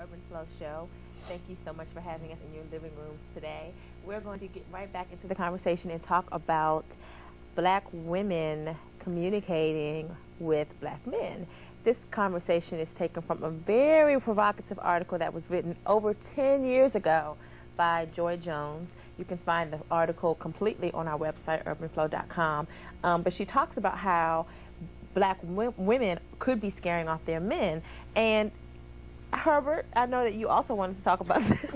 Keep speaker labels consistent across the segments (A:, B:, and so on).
A: Urban Flow Show. Thank you so much for having us in your living room today. We're going to get right back into the conversation and talk about black women communicating with black men. This conversation is taken from a very provocative article that was written over 10 years ago by Joy Jones. You can find the article completely on our website, urbanflow.com. But she talks about how black women could be scaring off their men. And Herbert, I know that you also wanted to talk about this.
B: It's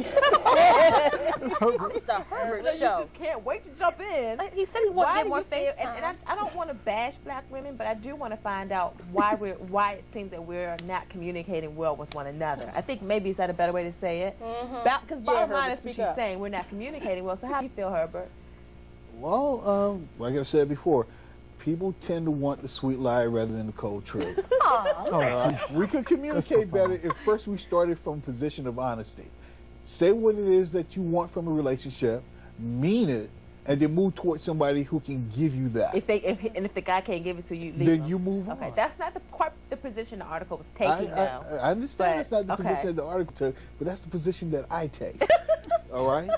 B: the Herbert show.
A: You just can't wait to jump in.
B: He said he wanted to get more face time.
A: And I don't want to bash black women, but I do want to find out why it seems that we're not communicating well with one another. I think maybe is that a better way to say it? Because bottom line is what she's saying. We're not communicating well. So how do you feel, Herbert?
C: Well, like I said before, people tend to want the sweet lie rather than the cold truth. We could communicate better if first we started from a position of honesty. Say what it is that you want from a relationship, mean it, and then move towards somebody who can give you that.
A: If the guy can't give it to you,
C: then you move on.
A: Okay, that's not quite the position the article was taking, though.
C: I understand that's not the position the article took, but that's the position that I take. All right,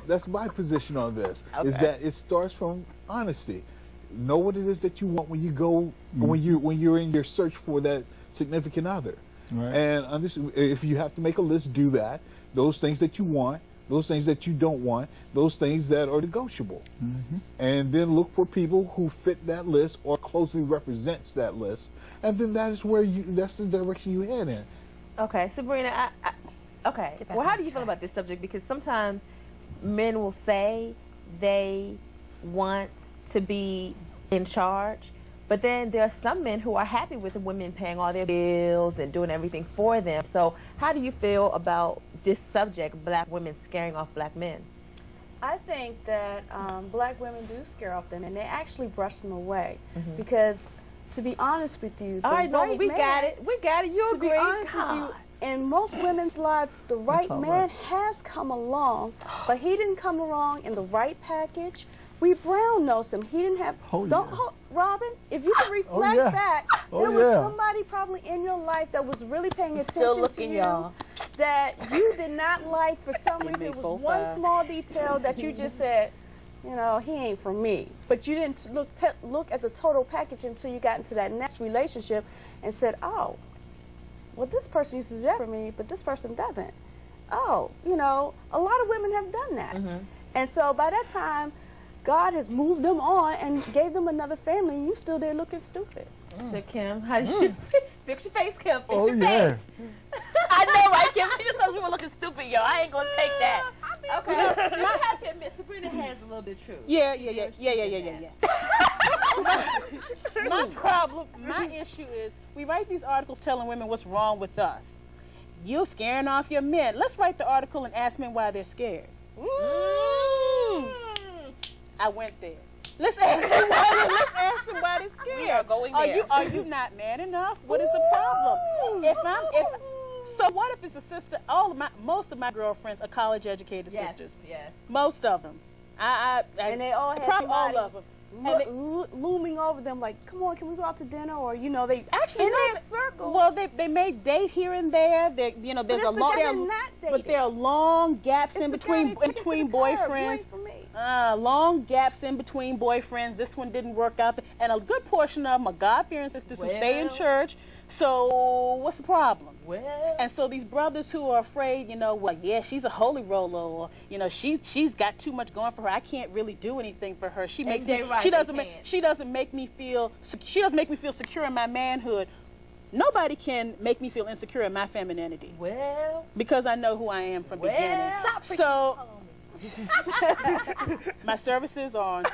C: that's my position on this. Is that it starts from honesty. Know what it is that you want when you go when you're in your search for that significant other.
D: Right.
C: And if you have to make a list, do that. Those things that you want, those things that you don't want, those things that are negotiable. And then look for people who fit that list or closely represents that list. And then that's the direction you head in.
A: Okay, Sabrina, okay. Well, how do you feel about this subject? Because sometimes men will say they want to be in charge, but then there are some men who are happy with the women paying all their bills and doing everything for them. So how do you feel about this subject, black women scaring off black men?
E: I think that black women do scare off them, and they actually brush them away. Because, to be honest with you,
A: we got it. You agree?
E: To be honest with you, in most women's lives, the right man has come along, but he didn't come along in the right package. We brown nosed him. He didn't have. Robin, if you can reflect back, there was somebody probably in your life that was really paying attention to you, that you did not like for some reason. It was one small detail that you just said, you know, he ain't for me. But you didn't look at the total package until you got into that next relationship and said, oh, well, this person used to do that for me, but this person doesn't. Oh, you know, a lot of women have done that. And so by that time, God has moved them on and gave them another family, and you still there looking stupid.
A: So, Kim, how did you fix your face, Kim? Fix your face.
B: I know, right, Kim? She just told me we're looking stupid, yo. I ain't gonna take that.
A: Okay. You have to admit, Sabrina has a little bit of truth.
F: Yeah. My issue is we write these articles telling women what's wrong with us. You're scaring off your men. Let's write the article and ask men why they're scared. I went there. Let's ask them why they're scared.
B: We are going there.
F: Are you not man enough? What is the problem? So what if it's a sister? Most of my girlfriends are college educated sisters.
A: Yes.
F: Most of them.
E: And they all have
F: probably all of them.
E: Looming over them like, come on, can we go out to dinner? Or, you know, they
F: actually
E: in their circle.
F: Well, they may date here and there. There's a long, but there are long gaps in between boyfriends. Long gaps in between boyfriends. This one didn't work out, and a good portion of them are God-fearing sisters who stay in church. So what's the problem? And so these brothers who are afraid, she's a holy roller, or she's got too much going for her. I can't really do anything for her. She doesn't make me feel secure in my manhood. Nobody can make me feel insecure in my femininity. Because I know who I am from the beginning. So my services are on.